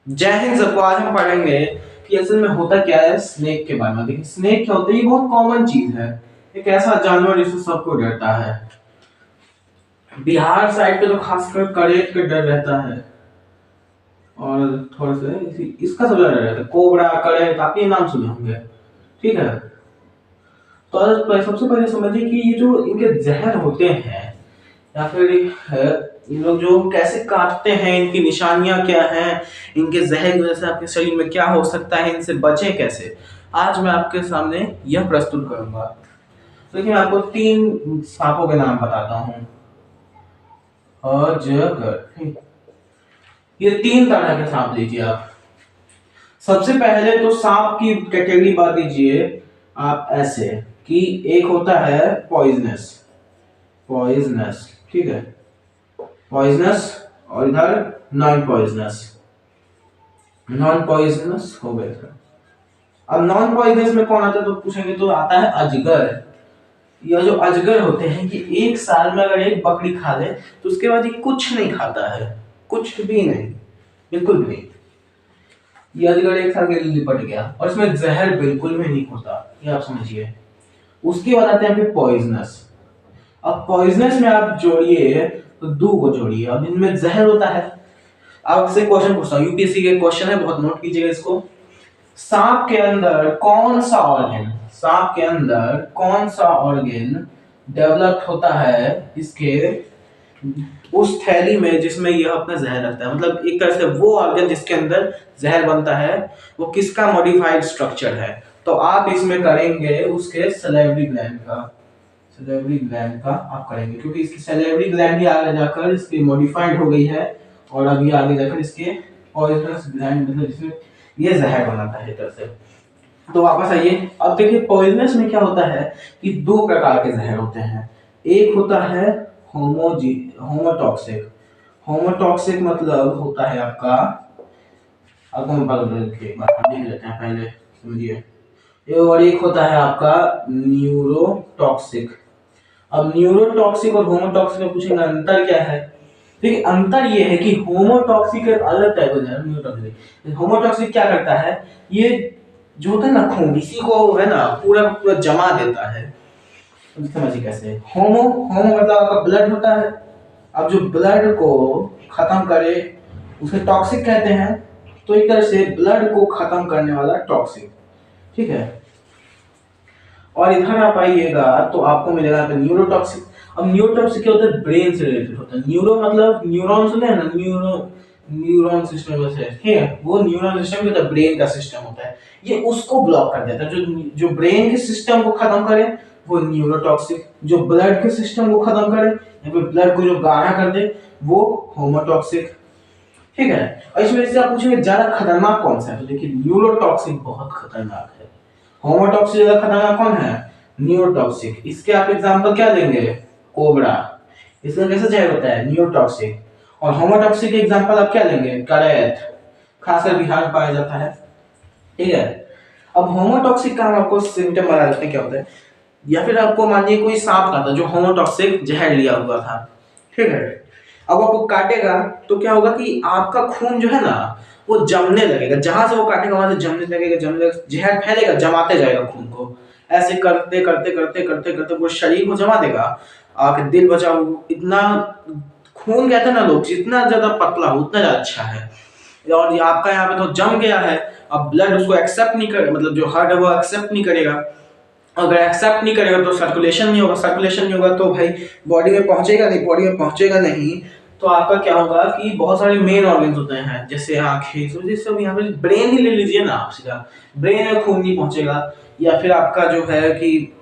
जय हिंद सबको। आज हम पढ़ेंगे कि असल में होता क्या है स्नेक के बारे में। देखिए स्नेक क्या होता है, ये बहुत कॉमन चीज है। एक ऐसा जानवर जिससे सबको डरता है। बिहार साइड पे तो खासकर करेट का डर रहता है। और थोड़ा सा इसका सबसे ज्यादा डर रहता है, कोबरा करेट, आपने ये नाम सुने होंगे। ठीक है। तो सबसे पहले समझिए कि ये जो इनके जहर होते हैं या फिर इन लोग जो कैसे काटते हैं, इनकी निशानियां क्या हैं, इनके जहर की वजह से आपके शरीर में क्या हो सकता है, इनसे बचें कैसे, आज मैं आपके सामने यह प्रस्तुत करूंगा। तो देखिए मैं आपको तीन सांपों के नाम बताता हूँ। अजगर, ये तीन तरह के सांप लीजिए आप। सबसे पहले तो सांप की कैटेगरी बात कीजिए आप ऐसे कि एक होता है पॉइजनस। पॉइजनस, ठीक है, पॉइजनस। और इधर नॉन पॉइजनस। नॉन पॉइजनस हो गए थे। अब नॉन पॉइजनस में कौन आता है तो पूछेंगे तो आता है अजगर। यह जो अजगर होते हैं कि एक साल में अगर एक बकरी खा ले तो उसके बाद ये कुछ नहीं खाता है, कुछ भी नहीं, बिल्कुल भी नहीं। ये अजगर एक साल के लिए लिपट गया और इसमें जहर बिल्कुल भी नहीं होता, ये आप समझिए। उसके बाद आते हैं पॉइजनस। अब पॉइजनस में आप जोड़िए तो दो को जोड़िए, अब इनमें जहर होता है। आपसे क्वेश्चन पूछता हूँ, यूपीएससी के क्वेश्चन है, बहुत नोट कीजिएगा इसको। सांप के अंदर कौन सा ऑर्गन, सांप के अंदर कौन सा ऑर्गन डेवलप्ड होता है इसके उस थैली में जिसमें यह अपना जहर रखता है। मतलब एक तरह से वो ऑर्गन जिसके अंदर जहर बनता है वो किसका मॉडिफाइड स्ट्रक्चर है। तो आप इसमें करेंगे उसके सलेवरी ग्लैंड का। सलेवरी ग्लैंड का आप करेंगे क्योंकि इसकी सलेवरी ग्लैंड ही आगे जाकर इसकी मॉडिफाइड हो गई है और अभी आगे जाकर इसके पॉइजनस ग्लैंड मतलब जिसमें ये जहर बनाता है तरह से। तो वापस आइए, अब देखिए पॉइजनस में क्या होता है कि दो प्रकार के जहर होते हैं। एक होता है होमोटॉक्सिक। होमोटॉक्सिक मतलब होता है आपका, अगम बगल के बात देख लेते हैं पहले, समझिए। और एक होता है आपका न्यूरोटॉक्सिक। अब न्यूरोटॉक्सिक और होमोटॉक्सिक में पूछेंगे अंतर क्या है। देखिए अंतर ये है कि होमोटॉक्सिक एक अलग टाइप का है। न्यूरोटॉक्सिक, होमोटॉक्सिक क्या करता है, ये जो होता है ना खून, इसी को है ना पूरा पूरा जमा देता है। समझिए कैसे। होमो, होमो मतलब आपका ब्लड होता है। अब जो ब्लड को खत्म करे उसे टॉक्सिक कहते हैं। तो एक तरह से ब्लड को खत्म करने वाला टॉक्सिक, ठीक है। और इधर आप आइएगा तो आपको मिलेगा न्यूरोटॉक्सिक। अब न्यूरोटॉक्सिक क्या होता है, ब्रेन से रिलेटेड होता है। न्यूरो मतलब न्यूरॉन सुने हैं ना, न्यूरॉन सिस्टम जैसे, ठीक है, वो न्यूरॉन सिस्टम जो ब्रेन का सिस्टम होता है, ये उसको ब्लॉक कर देता है। जो जो ब्रेन के सिस्टम को खत्म करे वो न्यूरोटॉक्सिक, जो ब्लड के सिस्टम को खत्म करे या फिर ब्लड को जो गाढ़ा कर दे वो होमोटॉक्सिक, ठीक है। और इसमें से आप पूछेंगे ज्यादा खतरनाक कौन सा है, तो देखिए न्यूरोटॉक्सिक बहुत खतरनाक है। होमोटॉक्सिक ज्यादा खतरनाक कौन है, न्यूरोटॉक्सिक। इसके आप एग्जांपल क्या देंगे, कोबरा, इसका कैसे जहर होता है, न्यूरोटॉक्सिक। और होमोटॉक्सिक के एग्जांपल आप क्या लेंगे, करैट, खासकर बिहार में पाया जाता है, ठीक है। अब होमोटॉक्सिक का हम आपको सिम्टम बता देते हैं क्या होता है। या फिर आपको मानिए कोई सांप का था जो होमोटॉक्सिक जहर लिया हुआ था, ठीक है। अब आपको काटेगा तो क्या होगा कि आपका खून जो है ना वो जमने लगेगा, जहां से वो काटेगा वहां से जमने लगेगा, जमने लगेगा, जहर फैलेगा, जमाते जाएगा खून को। ऐसे करते करते करते करते करते पूरे शरीर को जमा देगा। आके दिल बचाओ, इतना खून कहते हैं ना लोग, जितना ज्यादा पतला हो उतना ज्यादा अच्छा है। और ये आपका यहाँ पे तो जम गया है। अब ब्लड उसको एक्सेप्ट नहीं करे, मतलब जो हार्ट है वो एक्सेप्ट नहीं करेगा। अगर एक्सेप्ट नहीं करेगा तो सर्कुलेशन नहीं होगा, सर्कुलेशन नहीं होगा तो भाई बॉडी में पहुंचेगा नहीं, बॉडी में पहुंचेगा नहीं तो आपका क्या होगा कि बहुत सारे मेन ऑर्गन्स होते हैं जैसे आंखें, तो जैसे यहाँ पे ब्रेन ही ले लीजिए ना आप सीधा, ब्रेन में खून नहीं पहुंचेगा। या फिर आपका जो है कि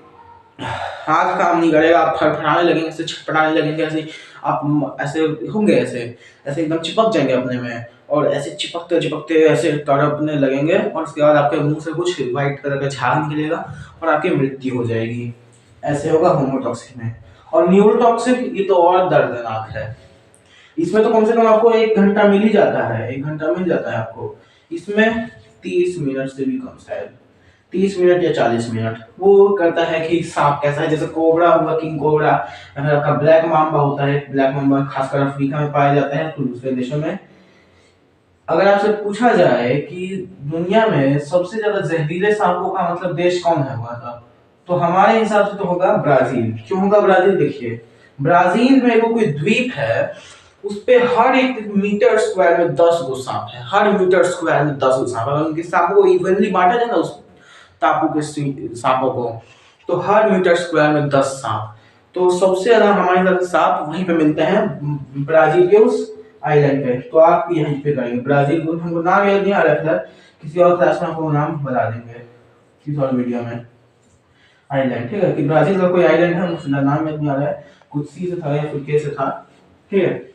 हाथ काम नहीं करेगा, आप फड़फड़ाने लगेंगे, ऐसे छटपटाने लगेंगे, ऐसे आप ऐसे होंगे, ऐसे ऐसे एकदम चिपक जाएंगे अपने में, और ऐसे चिपकते चिपकते ऐसे तड़पने लगेंगे और उसके बाद आपके मुंह से कुछ व्हाइट कलर का झाग निकलेगा और आपकी मृत्यु हो जाएगी। ऐसे होगा होमोटॉक्सिक में। और न्यूरोटॉक्सिक ये तो और दर्दनाक है। इसमें तो कम से कम आपको 1 घंटा मिल ही जाता है, 1 घंटा मिल जाता है आपको। इसमें 30 मिनट से भी कम, शायद 30 मिनट या 40 मिनट। वो करता है कि सांप कैसा है, जैसे कोबरा हुआ, किंग कोबरा, या फिर आपका ब्लैक माम्बा होता है। ब्लैक माम्बा खासकर अफ्रीका में पाया जाता है, तो दूसरे देशों में अगर आपसे पूछा जाए कि दुनिया में सबसे ज्यादा जहरीले सांपों का मतलब देश कौन है हुआ था, तो हमारे हिसाब से तो होगा ब्राजील। क्यों होगा ब्राजील? देखिए, ब्राजील में वो कोई द्वीप है, उस पे हर एक मीटर स्क्वायर में 10 गो सांप है। हर मीटर स्क्वायर में 10 गो सांप। अगर उनके सांपों को इवनली बांटा जाए ना उस टापू के सांपों को, तो हर मीटर स्क्वायर में 10 सांप। तो सबसे ज्यादा हमारे हिसाब से सांप वहीं पे मिलते हैं, ब्राजील के उस आइलैंड पे। तो आप यहीं पे करेंगे ब्राजील को। हमको नाम याद नहीं आ रहा है, किसी और क्लास में आपको नाम बता देंगे, किसी और वीडियो में। आइलैंड, ठीक है, कि ब्राजील का कोई आइलैंड है, मुझे नाम याद नहीं आ रहा है, कुछ सी से था या फिर के से था, ठीक है।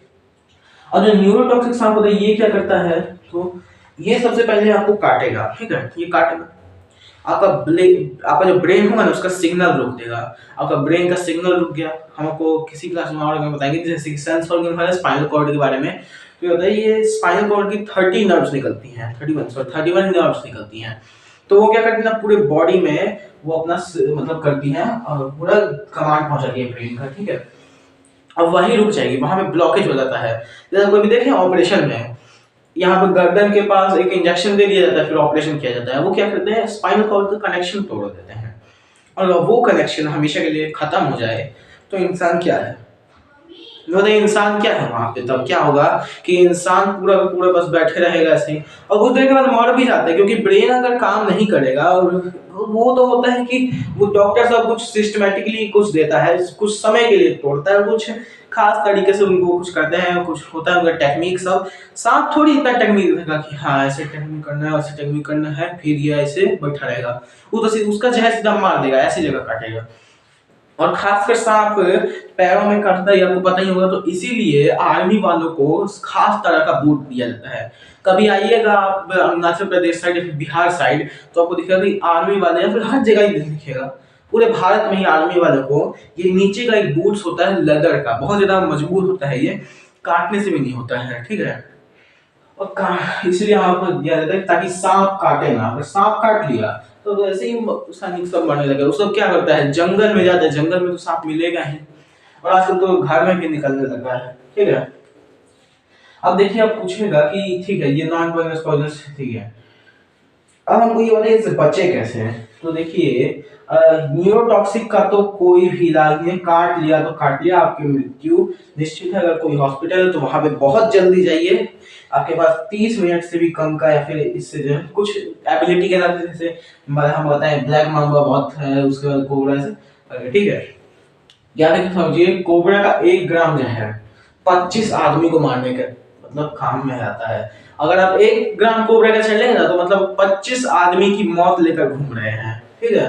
और जो न्यूरोटॉक्सिक सांप होता है, ये क्या करता है, तो ये सबसे पहले आपको काटेगा, ठीक है, ये काटेगा, आपका जो ब्रेन होगा ना उसका सिग्नल रोक देगा। आपका ब्रेन का सिग्नल रुक गया, हमको किसी क्लास में और बताएंगे, जैसे कि सेंस ऑर्गन है स्पाइनल कॉर्ड के बारे में। तो होता है ये स्पाइनल कॉर्ड की 30 नर्व्स निकलती हैं, 31 नर्व्स निकलती हैं। तो वो क्या करती है ना, पूरे बॉडी में वो अपना मतलब करती हैं और पूरा कमांड पहुंचाती है ब्रेन का, ठीक है। अब वही रुक जाएगी, वहां पे ब्लॉकेज हो जाता है। जैसे कोई भी देखें ऑपरेशन में, यहाँ पे गर्दन के पास एक इंजेक्शन दे दिया जाता है, फिर ऑपरेशन किया जाता है। वो क्या करते हैं, स्पाइनल कॉर्ड का कनेक्शन तोड़ देते हैं, और वो कनेक्शन हमेशा के लिए खत्म हो जाए तो इंसान क्या है, मतलब इंसान क्या है वहां पे, तब क्या होगा कि इंसान पूरा का पूरा बस बैठे रहेगा ऐसे ही, और कुछ देर के बाद मर भी जाता है, क्योंकि ब्रेन अगर काम नहीं करेगा। और वो तो होता है कि वो डॉक्टर सब कुछ सिस्टमेटिकली कुछ देता है, कुछ समय के लिए तोड़ता है, कुछ खास तरीके से उनको कुछ करते हैं, कुछ होता है उनका टेक्निक सब। सांप थोड़ी इतना टेक्निक देगा कि हाँ ऐसे टेक्निक करना है, वैसे टेक्निक करना है, फिर ये ऐसे बैठा रहेगा। वो तो उसका जहर सीधा मार देगा, ऐसी जगह काटेगा। और खासकर सांप पैरों में काटता है, आपको पता ही होगा, तो इसीलिए आर्मी वालों को खास तरह का बूट दिया जाता है। कभी आइएगा आप अरुणाचल प्रदेश साइड या फिर बिहार साइड, तो आपको दिखेगा कि आर्मी वाले या फिर हर जगह ही दिखेगा, पूरे भारत में ही आर्मी वालों को ये नीचे का एक बूट्स होता है लेदर का, बहुत ज्यादा मजबूत होता है, ये काटने से भी नहीं होता है, ठीक है। और इसलिए आपको दिया जाता है ताकि सांप काटे ना। अगर सांप काट लिया तो ऐसे ही सैनिक सब मरने लगे। वो सब क्या करता है, जंगल में जाता है, जंगल में तो सांप मिलेगा ही, और आजकल तो घर में भी निकलने लगा है, ठीक है। अब देखिए, आप पूछेगा कि ठीक है ये नॉन पॉइजनस पॉइजनस ठीक है, अब हमको ये बताइए इससे बचे कैसे हैं। तो देखिए, न्यूरोटॉक्सिक का तो कोई भी इलाज नहीं है, काट लिया तो काट लिया, आपकी मृत्यु निश्चित है। अगर कोई हॉस्पिटल है तो वहां पे बहुत जल्दी जाइए, आपके पास 30 मिनट से भी कम का या फिर इससे जो है कुछ एबिलिटी के साथ, जैसे हम बताएं ब्लैक मांगा बहुत है, उसके बाद कोबरा से, ठीक है। याद है कि समझिए, कोबरा का 1 ग्राम जहर 25 आदमी को मारने के मतलब काम में आता है। अगर आप 1 ग्राम कोबरा का छड़ लेंगे ना, तो मतलब 25 आदमी की मौत लेकर घूम रहे हैं, ठीक है।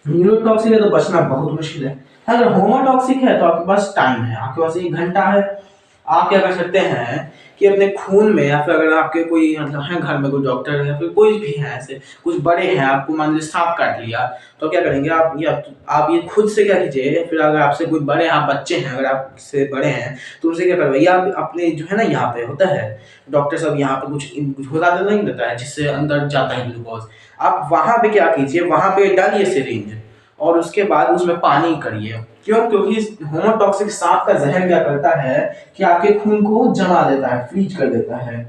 न्यूरोटॉक्सिक है तो बचना बहुत मुश्किल है। अगर होमोटॉक्सिक है तो आपके पास टाइम है, आपके पास 1 घंटा है। आप क्या कर सकते हैं कि अपने खून में, या फिर अगर आपके कोई मतलब है घर में कोई डॉक्टर है या फिर कोई भी है ऐसे कुछ बड़े हैं, आपको मान लीजिए सांप काट लिया, तो क्या करेंगे आप ये खुद से क्या कीजिए, या फिर अगर आपसे कोई बड़े आप बच्चे हैं, अगर आपसे बड़े हैं तो उनसे क्या करवाइए, आप अपने जो है ना यहाँ पे होता है डॉक्टर सब, यहाँ पे कुछ घुला नहीं देता है जिससे अंदर जाता है ग्लूकोज। आप वहां पे क्या कीजिए, वहां पे डालिए सिरिंज, और उसके बाद उसमें पानी करिए। क्यों? क्योंकि होमोटॉक्सिक सांप का जहर क्या करता है कि आपके खून को जमा देता है, फ्रीज कर देता है,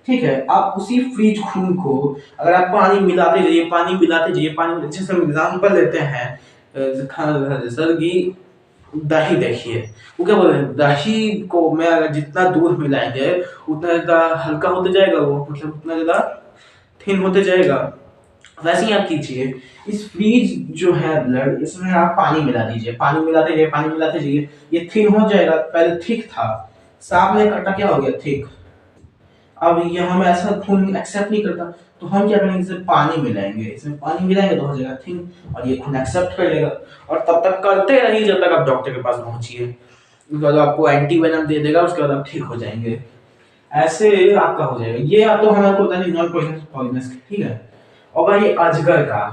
ठीक है। आप उसी फ्रीज खून को अगर आप पानी मिलाते जाइए, पानी मिलाते जाइए, पानी, जैसे हम एग्जांपल लेते हैं सर की दही, देखिए वो क्या बोल रहे हैं, दही को मैं अगर जितना दूध मिलाएंगे उतना ज्यादा हल्का होते जाएगा, वो मतलब उतना ज्यादा थिन होते जाएगा। वैसे ही आप कीजिए, इस फ्रीज जो है ब्लड, इसमें आप पानी मिला दीजिए, पानी मिलाते जाइए, पानी मिलाते जाइए, ये थिन हो जाएगा। पहले थिक था, सांप ने काटा क्या हो गया, थिक। अब ये हम ऐसा खून एक्सेप्ट नहीं करता, तो हम क्या करेंगे, इसमें पानी मिलाएंगे, इसमें पानी मिलाएंगे तो हो जाएगा थिन, और ये खून एक्सेप्ट कर लेगा। और तब तक करते रहिए जब तक आप डॉक्टर के पास पहुंचिए, उसके बाद आपको एंटी वेनम दे देगा, उसके बाद आप ठीक हो जाएंगे। ऐसे आपका हो जाएगा। ये आप तो हमारे को पता नहीं नॉन पॉइजनस, ठीक है। और भाई अजगर का,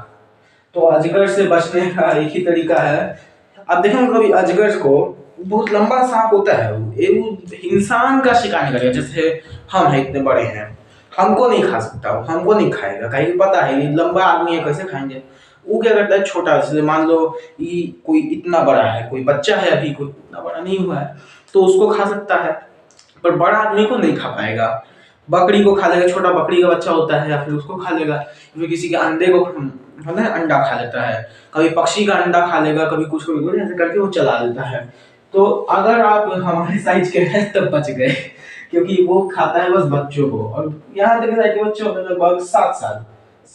तो अजगर से बचने का एक ही तरीका है। अब देखो कभी अजगर को, बहुत लंबा सांप होता है वो इंसान का शिकार नहीं करेगा। जैसे हम हैं इतने बड़े हैं, हमको नहीं खा सकता, वो हमको नहीं खाएगा, कहीं पता है ये लंबा आदमी है, कैसे खाएंगे। वो क्या करता है, छोटा, जैसे मान लो ये कोई इतना बड़ा है, कोई बच्चा है अभी, कोई इतना बड़ा नहीं हुआ है, तो उसको खा सकता है, पर बड़ा आदमी को नहीं खा पाएगा। बकरी को खा लेगा, छोटा बकरी का बच्चा होता है या फिर उसको खा लेगा, फिर किसी के अंडे को है ना अंडा खा लेता है, कभी पक्षी का अंडा खा लेगा, कभी कुछ ऐसे करके वो चला लेता है। तो अगर आप हमारे साइज के हैं तब बच गए, क्योंकि वो खाता है बस बच्चों को। और यहाँ देखा जाए कि बच्चों में लगभग 7 साल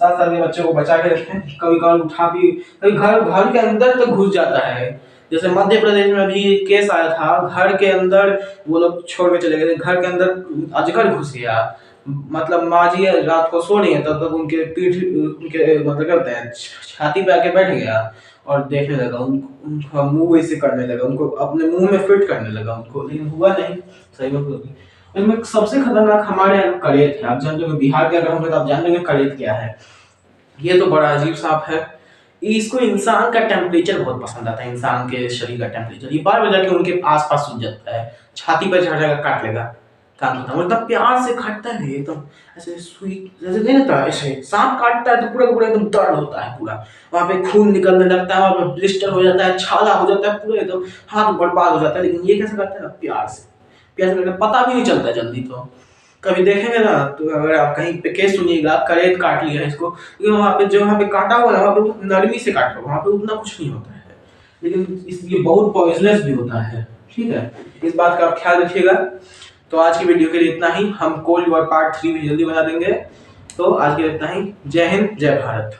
के बच्चों को बचा के रखें, कभी कभी उठा भी, कभी घर घर के अंदर तक घुस जाता है। जैसे मध्य प्रदेश में अभी केस आया था, घर के अंदर वो लोग छोड़ के चले गए थे, घर के अंदर अजगर घुस गया। मतलब माँ जी रात को सो रही है, तब तक उनके पीठ, उनके मतलब क्या होता है, छाती पे आके बैठ गया और देखने लगा, उनका मुंह वैसे करने लगा, उनको अपने मुंह में फिट करने लगा उनको, लेकिन हुआ नहीं, सही में। इनमें सबसे खतरनाक हमारे यहाँ करेत है। आप जानते हो बिहार के अगर होंगे तो आप जान लेंगे करेत क्या है। ये तो बड़ा अजीब सांप है। इसको इंसान का टेम्परेचर बहुत पसंद आता है, इंसान के शरीर का टेम्परेचर। ये बार बार जाके उनके आसपास सूझ जाता है, छाती पर चढ़ जाएगा, काट लेगा, काम खत्म। मतलब प्यार से काटता है एकदम, ऐसे सुई जैसे नहीं रहता, ऐसे सांप काटता है तो पूरा का पूरा एकदम दर्द होता है पूरा, वहां पे खून निकलने लगता है, वहां पे ब्लिस्टर हो जाता है, छाला हो जाता है, पूरा एकदम हाथ बर्बाद हो जाता है। लेकिन ये कैसे करता है, प्यार से, प्यार से करके पता भी नहीं चलता जल्दी। तो कभी देखेंगे ना, तो अगर आप कहीं पे केस सुनिएगा करेत काट लिया इसको, क्योंकि वहाँ पे जो वहाँ पे काटा हुआ है वहाँ पे वो नरमी से काटा, वहाँ पे उतना कुछ नहीं होता है, लेकिन ये बहुत पॉइजनस भी होता है। ठीक है, इस बात का आप ख्याल रखिएगा। तो आज की वीडियो के लिए इतना ही, हम कोल्ड वॉर पार्ट 3 भी जल्दी बना देंगे। तो आज के लिए इतना ही, जय हिंद जय भारत।